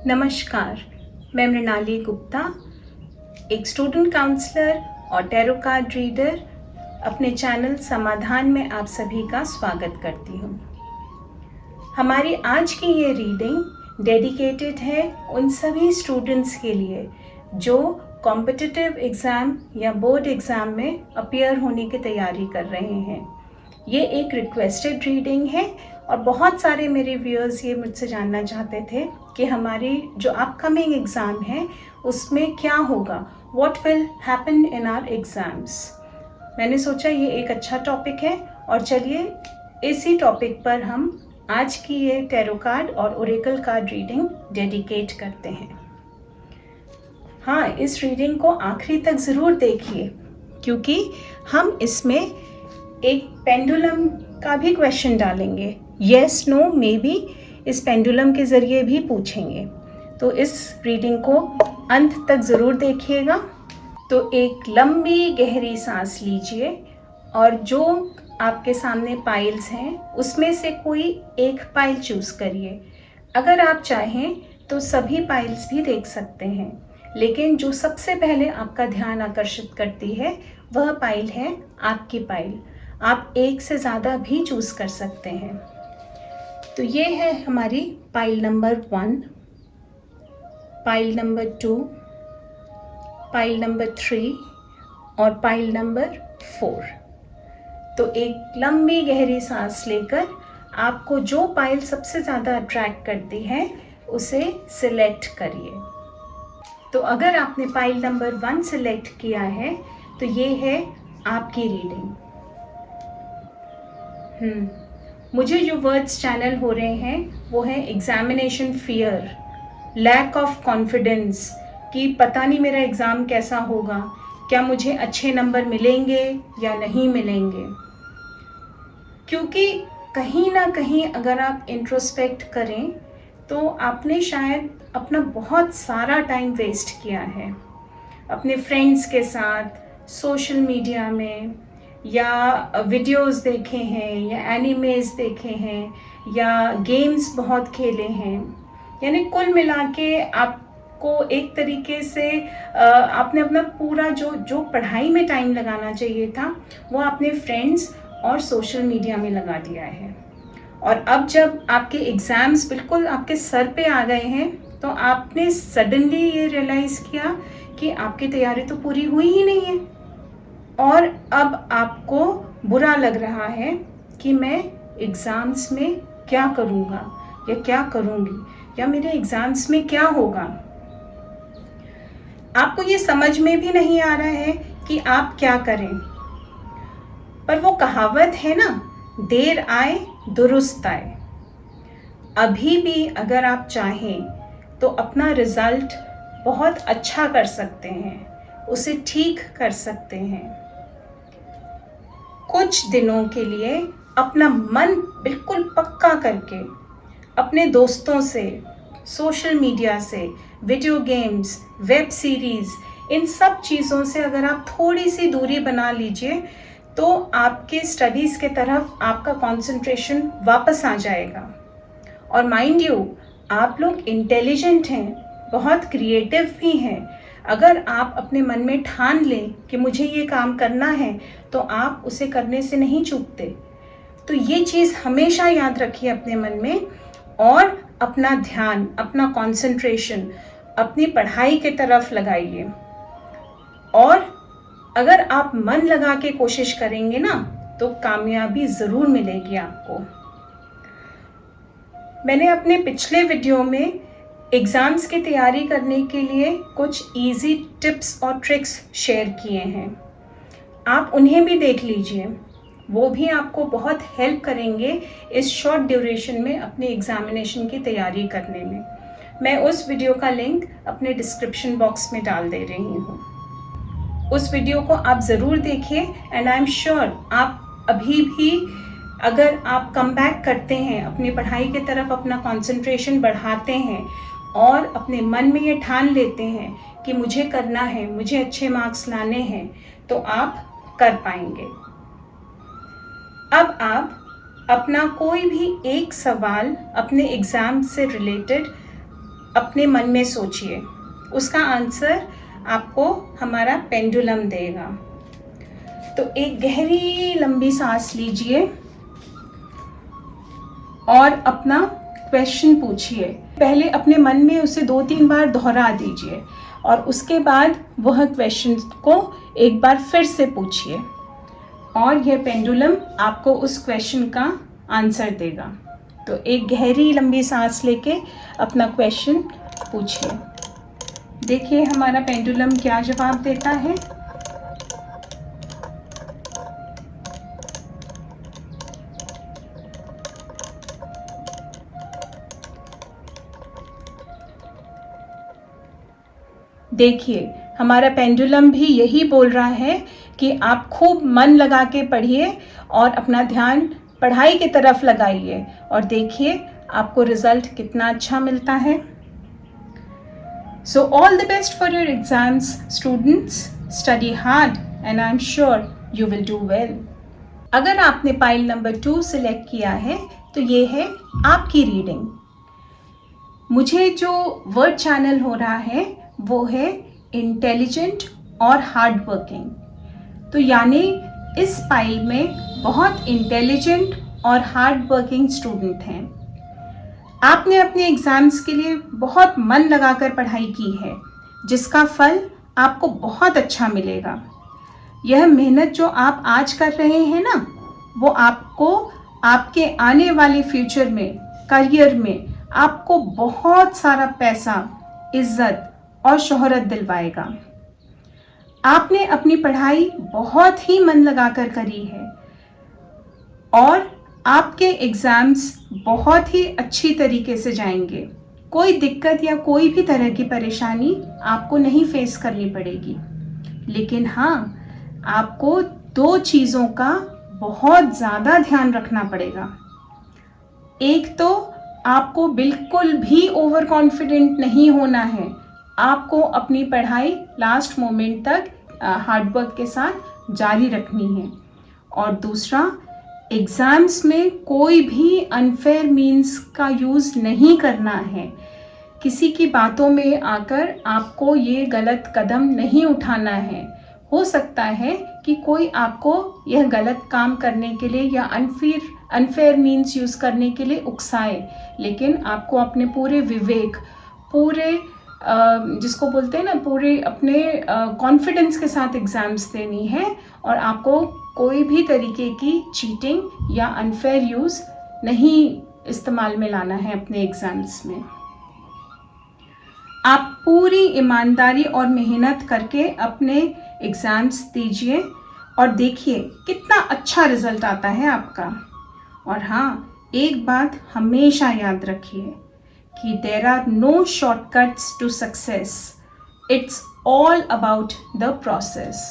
नमस्कार, मैं मृणाली गुप्ता, एक स्टूडेंट काउंसलर और टैरो कार्ड रीडर अपने चैनल समाधान में आप सभी का स्वागत करती हूँ। हमारी आज की ये रीडिंग डेडिकेटेड है उन सभी स्टूडेंट्स के लिए जो कॉम्पिटिटिव एग्ज़ाम या बोर्ड एग्ज़ाम में अपीयर होने की तैयारी कर रहे हैं। ये एक रिक्वेस्टेड रीडिंग है और बहुत सारे मेरे व्यूअर्स ये मुझसे जानना चाहते थे कि हमारी जो अपकमिंग एग्ज़ाम है उसमें क्या होगा, what will happen in our exams. मैंने सोचा ये एक अच्छा टॉपिक है और चलिए इसी टॉपिक पर हम आज की ये टैरो कार्ड और ओरेकल कार्ड रीडिंग डेडिकेट करते हैं। हाँ, इस रीडिंग को आखिरी तक ज़रूर देखिए क्योंकि हम इसमें एक पेंडुलम का भी क्वेश्चन डालेंगे। येस नो मे बी इस पेंडुलम के ज़रिए भी पूछेंगे, तो इस रीडिंग को अंत तक ज़रूर देखिएगा। तो एक लंबी गहरी सांस लीजिए और जो आपके सामने पाइल्स हैं उसमें से कोई एक पाइल चूज़ करिए। अगर आप चाहें तो सभी पाइल्स भी देख सकते हैं, लेकिन जो सबसे पहले आपका ध्यान आकर्षित करती है वह पाइल है आपकी पाइल। आप एक से ज़्यादा भी चूज़ कर सकते हैं। तो ये है हमारी pile number 1, pile number 2, pile number 3 और पाइल नंबर 4। तो एक लंबी गहरी सांस लेकर आपको जो पाइल सबसे ज़्यादा अट्रैक्ट करती है उसे सिलेक्ट करिए। तो अगर आपने पाइल नंबर 1 सिलेक्ट किया है तो ये है आपकी रीडिंग। मुझे जो वर्ड्स चैनल हो रहे हैं वो है examination fear, lack of confidence कि पता नहीं मेरा एग्ज़ाम कैसा होगा, क्या मुझे अच्छे नंबर मिलेंगे या नहीं मिलेंगे। क्योंकि कहीं ना कहीं अगर आप इंट्रोस्पेक्ट करें तो आपने शायद अपना बहुत सारा टाइम वेस्ट किया है अपने फ्रेंड्स के साथ, सोशल मीडिया में, या वीडियोस देखे हैं या एनिमेज देखे हैं या गेम्स बहुत खेले हैं। यानी कुल मिला के आपको एक तरीके से आपने अपना पूरा जो पढ़ाई में टाइम लगाना चाहिए था वो आपने फ्रेंड्स और सोशल मीडिया में लगा दिया है। और अब जब आपके एग्ज़ाम्स बिल्कुल आपके सर पे आ गए हैं तो आपने सडनली ये रियलाइज़ किया कि आपकी तैयारी तो पूरी हुई ही नहीं है और अब आपको बुरा लग रहा है कि मैं एग्ज़ाम्स में क्या करूँगा या क्या करूँगी या मेरे एग्ज़ाम्स में क्या होगा। आपको ये समझ में भी नहीं आ रहा है कि आप क्या करें। पर वो कहावत है ना, देर आए दुरुस्त आए। अभी भी अगर आप चाहें तो अपना रिज़ल्ट बहुत अच्छा कर सकते हैं, उसे ठीक कर सकते हैं। कुछ दिनों के लिए अपना मन बिल्कुल पक्का करके अपने दोस्तों से, सोशल मीडिया से, वीडियो गेम्स, वेब सीरीज़, इन सब चीज़ों से अगर आप थोड़ी सी दूरी बना लीजिए तो आपके स्टडीज़ के तरफ आपका कंसंट्रेशन वापस आ जाएगा। और माइंड यू, आप लोग इंटेलिजेंट हैं, बहुत क्रिएटिव भी हैं। अगर आप अपने मन में ठान लें कि मुझे ये काम करना है तो आप उसे करने से नहीं चूकते। तो ये चीज़ हमेशा याद रखिए अपने मन में और अपना ध्यान, अपना कंसंट्रेशन अपनी पढ़ाई के तरफ लगाइए। और अगर आप मन लगा के कोशिश करेंगे ना तो कामयाबी ज़रूर मिलेगी आपको। मैंने अपने पिछले वीडियो में एग्ज़ाम्स की तैयारी करने के लिए कुछ इजी टिप्स और ट्रिक्स शेयर किए हैं, आप उन्हें भी देख लीजिए। वो भी आपको बहुत हेल्प करेंगे इस शॉर्ट ड्यूरेशन में अपने एग्ज़ामिनेशन की तैयारी करने में। मैं उस वीडियो का लिंक अपने डिस्क्रिप्शन बॉक्स में डाल दे रही हूँ। उस वीडियो को आप ज़रूर देखिए एंड आई एम श्योर आप अभी भी अगर आप कम बैक करते हैं, अपनी पढ़ाई की तरफ अपना कंसंट्रेशन बढ़ाते हैं और अपने मन में ये ठान लेते हैं कि मुझे करना है, मुझे अच्छे मार्क्स लाने हैं, तो आप कर पाएंगे। अब आप अपना कोई भी एक सवाल अपने एग्ज़ाम से रिलेटेड अपने मन में सोचिए, उसका आंसर आपको हमारा पेंडुलम देगा। तो एक गहरी लंबी सांस लीजिए और अपना क्वेश्चन पूछिए। पहले अपने मन में उसे 2-3 बार दोहरा दीजिए और उसके बाद वह क्वेश्चन को एक बार फिर से पूछिए और यह पेंडुलम आपको उस क्वेश्चन का आंसर देगा। तो एक गहरी लंबी सांस लेके अपना क्वेश्चन पूछिए। देखिए हमारा पेंडुलम क्या जवाब देता है। देखिए हमारा पेंडुलम भी यही बोल रहा है कि आप खूब मन लगा के पढ़िए और अपना ध्यान पढ़ाई की तरफ लगाइए और देखिए आपको रिजल्ट कितना अच्छा मिलता है। So all the best for your exams, students. Study hard and I'm sure you will do well. अगर आपने पाइल नंबर 2 सिलेक्ट किया है तो ये है आपकी रीडिंग। मुझे जो वर्ड चैनल हो रहा है वो है इंटेलिजेंट और हार्ड वर्किंग। तो यानी इस पाइल में बहुत इंटेलिजेंट और हार्ड वर्किंग स्टूडेंट हैं। आपने अपने एग्ज़ाम्स के लिए बहुत मन लगाकर पढ़ाई की है, जिसका फल आपको बहुत अच्छा मिलेगा। यह मेहनत जो आप आज कर रहे हैं ना, वो आपको आपके आने वाले फ्यूचर में, करियर में आपको बहुत सारा पैसा, इज्जत और शोहरत दिलवाएगा। आपने अपनी पढ़ाई बहुत ही मन लगाकर करी है और आपके एग्ज़ाम्स बहुत ही अच्छी तरीके से जाएंगे। कोई दिक्कत या कोई भी तरह की परेशानी आपको नहीं फेस करनी पड़ेगी। लेकिन हाँ, आपको 2 चीज़ों का बहुत ज़्यादा ध्यान रखना पड़ेगा। एक तो आपको बिल्कुल भी ओवर कॉन्फिडेंट नहीं होना है। आपको अपनी पढ़ाई लास्ट मोमेंट तक हार्डवर्क के साथ जारी रखनी है। और दूसरा, एग्ज़ाम्स में कोई भी अनफेयर मीन्स का यूज़ नहीं करना है। किसी की बातों में आकर आपको ये गलत कदम नहीं उठाना है। हो सकता है कि कोई आपको यह गलत काम करने के लिए या अनफेयर मीन्स यूज़ करने के लिए उकसाए, लेकिन आपको अपने पूरे विवेक, पूरे जिसको बोलते हैं ना, पूरे अपने कॉन्फिडेंस के साथ एग्ज़ाम्स देनी है और आपको कोई भी तरीके की चीटिंग या अनफेयर यूज़ नहीं इस्तेमाल में लाना है अपने एग्ज़ाम्स में। आप पूरी ईमानदारी और मेहनत करके अपने एग्ज़ाम्स दीजिए और देखिए कितना अच्छा रिज़ल्ट आता है आपका। और हाँ, एक बात हमेशा याद रखिए कि there are no shortcuts to success, it's all about the process.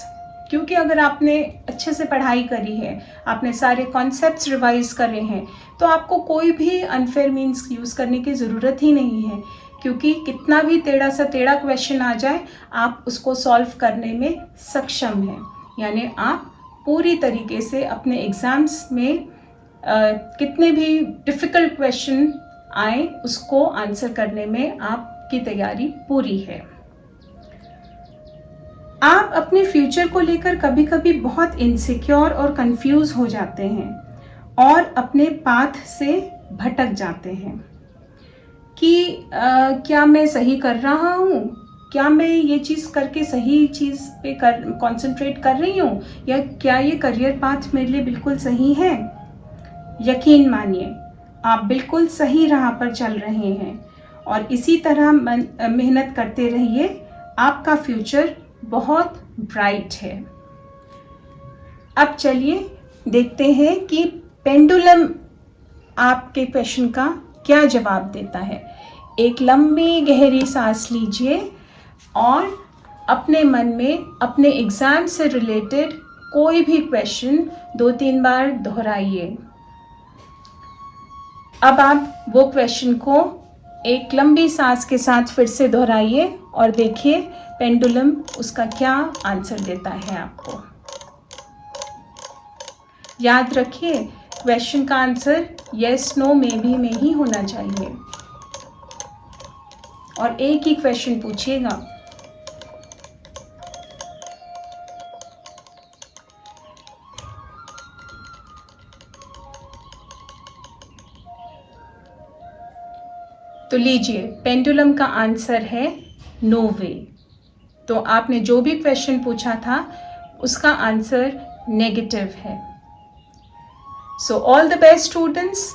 क्योंकि अगर आपने अच्छे से पढ़ाई करी है, आपने सारे कॉन्सेप्ट्स रिवाइज करे हैं, तो आपको कोई भी अनफेयर मीन्स यूज़ करने की ज़रूरत ही नहीं है। क्योंकि कितना भी टेढ़ा सा टेढ़ा क्वेश्चन आ जाए, आप उसको सॉल्व करने में सक्षम हैं। यानी आप पूरी तरीके से अपने एग्ज़ाम्स में कितने भी डिफ़िकल्ट क्वेश्चन आए, उसको आंसर करने में आपकी तैयारी पूरी है। आप अपने फ्यूचर को लेकर कभी कभी बहुत इनसिक्योर और कंफ्यूज हो जाते हैं और अपने पाथ से भटक जाते हैं कि क्या मैं सही कर रहा हूँ, क्या मैं ये चीज़ करके सही चीज़ पे कंसंट्रेट कर रही हूँ, या क्या ये करियर पाथ मेरे लिए बिल्कुल सही है। यकीन मानिए, आप बिल्कुल सही राह पर चल रहे हैं और इसी तरह मेहनत करते रहिए। आपका फ्यूचर बहुत ब्राइट है। अब चलिए देखते हैं कि पेंडुलम आपके क्वेश्चन का क्या जवाब देता है। एक लंबी गहरी सांस लीजिए और अपने मन में अपने एग्ज़ाम से रिलेटेड कोई भी क्वेश्चन 2-3 बार दोहराइए। अब आप वो क्वेश्चन को एक लंबी सांस के साथ फिर से दोहराइए और देखिए पेंडुलम उसका क्या आंसर देता है आपको। याद रखिए, क्वेश्चन का answer yes no maybe में ही होना चाहिए। और एक ही क्वेश्चन पूछिएगा। तो लीजिए, पेंडुलम का आंसर है नो वे। तो आपने जो भी क्वेश्चन पूछा था उसका आंसर नेगेटिव है। So all the best students,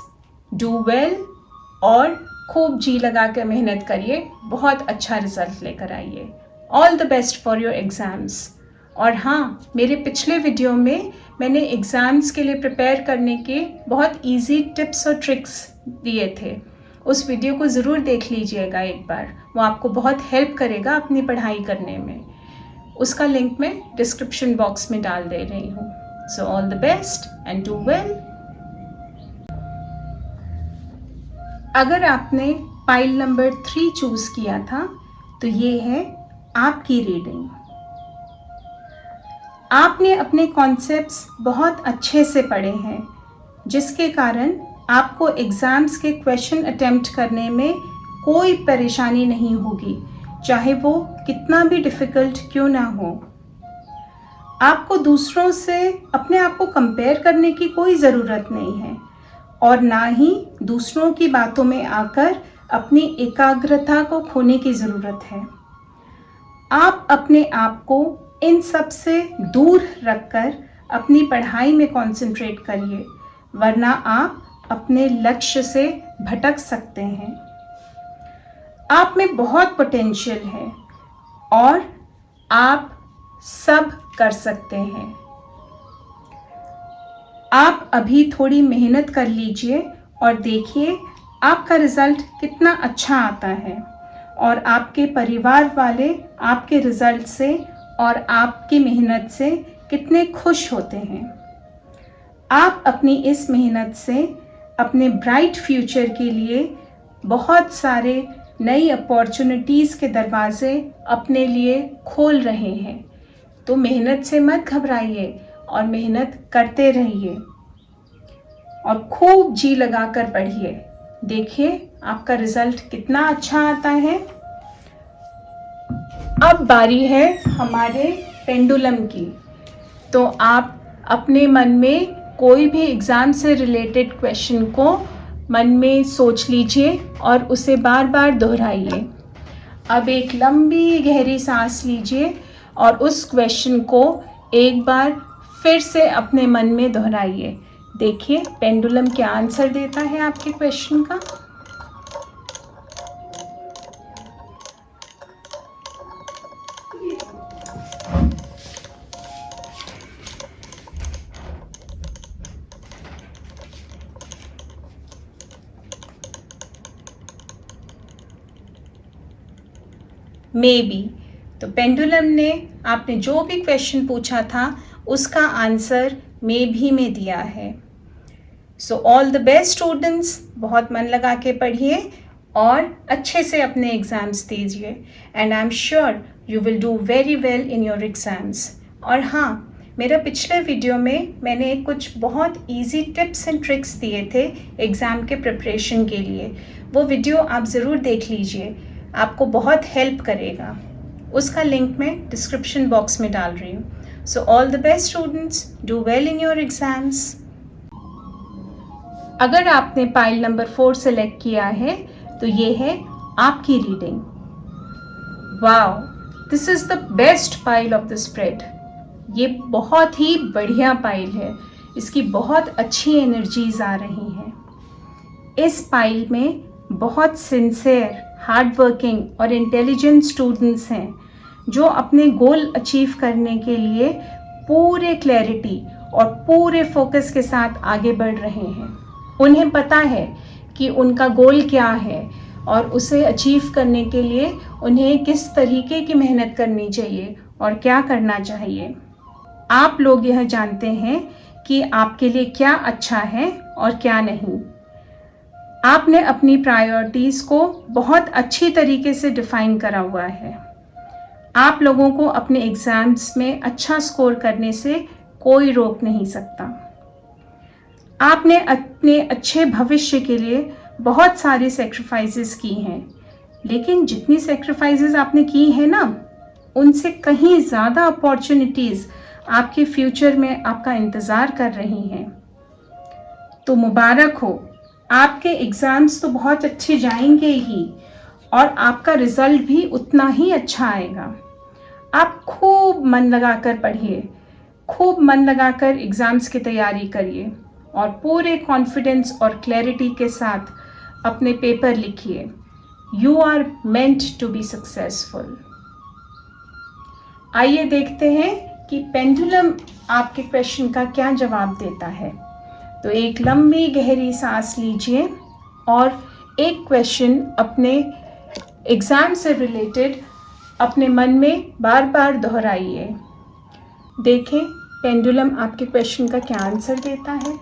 do well और खूब जी लगा कर मेहनत करिए, बहुत अच्छा रिजल्ट लेकर आइए। All the best for your exams. और हाँ, मेरे पिछले वीडियो में मैंने एग्ज़ाम्स के लिए प्रिपेयर करने के बहुत इजी टिप्स और ट्रिक्स दिए थे। उस वीडियो को ज़रूर देख लीजिएगा एक बार, वो आपको बहुत हेल्प करेगा अपनी पढ़ाई करने में। उसका लिंक मैं डिस्क्रिप्शन बॉक्स में डाल दे रही हूँ। So all the best and do well. अगर आपने पाइल नंबर 3 चूज़ किया था तो ये है आपकी रीडिंग। आपने अपने कॉन्सेप्ट्स बहुत अच्छे से पढ़े हैं, जिसके कारण आपको एग्ज़ाम्स के क्वेश्चन अटेम्प्ट करने में कोई परेशानी नहीं होगी, चाहे वो कितना भी डिफ़िकल्ट क्यों ना हो। आपको दूसरों से अपने आप को कंपेयर करने की कोई ज़रूरत नहीं है और ना ही दूसरों की बातों में आकर अपनी एकाग्रता को खोने की ज़रूरत है। आप अपने आप को इन सब से दूर रखकर अपनी पढ़ाई में कंसंट्रेट करिए, वरना आप अपने लक्ष्य से भटक सकते हैं। आप में बहुत पोटेंशियल है और आप सब कर सकते हैं। आप अभी थोड़ी मेहनत कर लीजिए और देखिए आपका रिज़ल्ट कितना अच्छा आता है और आपके परिवार वाले आपके रिज़ल्ट से और आपकी मेहनत से कितने खुश होते हैं। आप अपनी इस मेहनत से अपने ब्राइट फ्यूचर के लिए बहुत सारे नई अपॉर्चुनिटीज़ के दरवाज़े अपने लिए खोल रहे हैं। तो मेहनत से मत घबराइए और मेहनत करते रहिए और खूब जी लगाकर पढ़िए। देखिए आपका रिज़ल्ट कितना अच्छा आता है। अब बारी है हमारे पेंडुलम की। तो आप अपने मन में कोई भी एग्ज़ाम से रिलेटेड क्वेश्चन को मन में सोच लीजिए और उसे बार बार दोहराइए। अब एक लंबी गहरी सांस लीजिए और उस क्वेश्चन को एक बार फिर से अपने मन में दोहराइए। देखिए पेंडुलम क्या आंसर देता है आपके क्वेश्चन का। May be. तो पेंडुलम ने आपने जो भी क्वेश्चन पूछा था उसका आंसर मे भी में दिया है। So all the best students, बहुत मन लगा के पढ़िए और अच्छे से अपने एग्ज़ाम्स दीजिए and I am sure you will do very well in your exams. और हाँ, मेरा पिछले वीडियो में मैंने कुछ बहुत इजी टिप्स एंड ट्रिक्स दिए थे एग्ज़ाम के प्रिपरेशन के लिए। वो वीडियो आप ज़रूर देख लीजिए, आपको बहुत हेल्प करेगा। उसका लिंक मैं डिस्क्रिप्शन बॉक्स में डाल रही हूँ। So all the best students, do well in your exams. अगर आपने पाइल नंबर 4 सेलेक्ट किया है तो ये है आपकी reading. Wow, this is the best pile of the spread. ये बहुत ही बढ़िया पाइल है, इसकी बहुत अच्छी एनर्जीज आ रही हैं। इस पाइल में बहुत सिंसियर, हार्ड वर्किंग और इंटेलिजेंट स्टूडेंट्स हैं जो अपने गोल अचीव करने के लिए पूरे क्लैरिटी और पूरे फोकस के साथ आगे बढ़ रहे हैं। उन्हें पता है कि उनका गोल क्या है और उसे अचीव करने के लिए उन्हें किस तरीके की मेहनत करनी चाहिए और क्या करना चाहिए। आप लोग यह जानते हैं कि आपके लिए क्या अच्छा है और क्या नहीं। आपने अपनी प्रायोरिटीज़ को बहुत अच्छी तरीके से डिफ़ाइन करा हुआ है। आप लोगों को अपने एग्ज़ाम्स में अच्छा स्कोर करने से कोई रोक नहीं सकता। आपने अपने अच्छे भविष्य के लिए बहुत सारी सेक्रीफाइसेस की हैं। लेकिन जितनी सेक्रीफाइसेस आपने की है ना, उनसे कहीं ज़्यादा अपॉर्चुनिटीज़ आपके फ्यूचर में आपका इंतज़ार कर रही हैं। तो मुबारक हो, आपके एग्ज़ाम्स तो बहुत अच्छे जाएंगे ही और आपका रिज़ल्ट भी उतना ही अच्छा आएगा। आप खूब मन लगाकर पढ़िए, खूब मन लगाकर एग्ज़ाम्स की तैयारी करिए और पूरे कॉन्फिडेंस और क्लैरिटी के साथ अपने पेपर लिखिए। You are meant to be successful. आइए देखते हैं कि पेंडुलम आपके क्वेश्चन का क्या जवाब देता है। तो एक लंबी गहरी सांस लीजिए और एक क्वेश्चन अपने एग्ज़ाम से रिलेटेड अपने मन में बार बार दोहराइए। देखें पेंडुलम आपके क्वेश्चन का क्या आंसर देता है।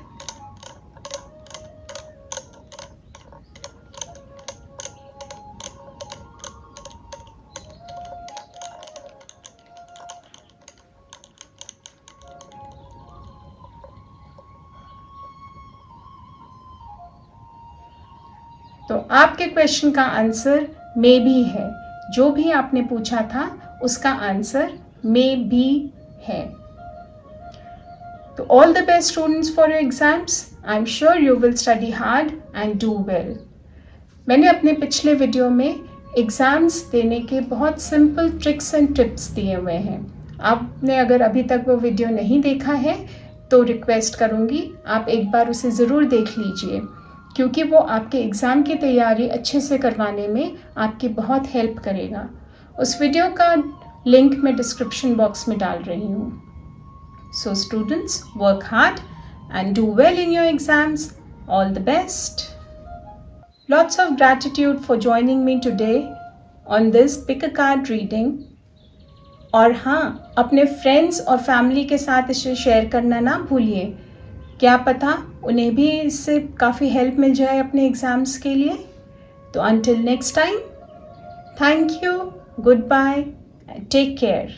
तो आपके क्वेश्चन का आंसर मे बी है। जो भी आपने पूछा था उसका आंसर मे बी है। तो all the best students for your exams. I am sure you will study hard and do well. मैंने अपने पिछले वीडियो में एग्ज़ाम्स देने के बहुत सिंपल ट्रिक्स एंड टिप्स दिए हुए हैं। आपने अगर अभी तक वो वीडियो नहीं देखा है तो रिक्वेस्ट करूँगी आप एक बार उसे ज़रूर देख लीजिए, क्योंकि वो आपके एग्ज़ाम की तैयारी अच्छे से करवाने में आपकी बहुत हेल्प करेगा। उस वीडियो का लिंक मैं डिस्क्रिप्शन बॉक्स में डाल रही हूँ। So students, work hard and do well in your exams. All the best. Lots of gratitude for joining me today on this pick a card reading. और हाँ, अपने फ्रेंड्स और फैमिली के साथ इसे शेयर करना ना भूलिए। क्या पता उन्हें भी इससे काफ़ी हेल्प मिल जाए अपने एग्ज़ाम्स के लिए। तो until next time, thank you, goodbye, and take care.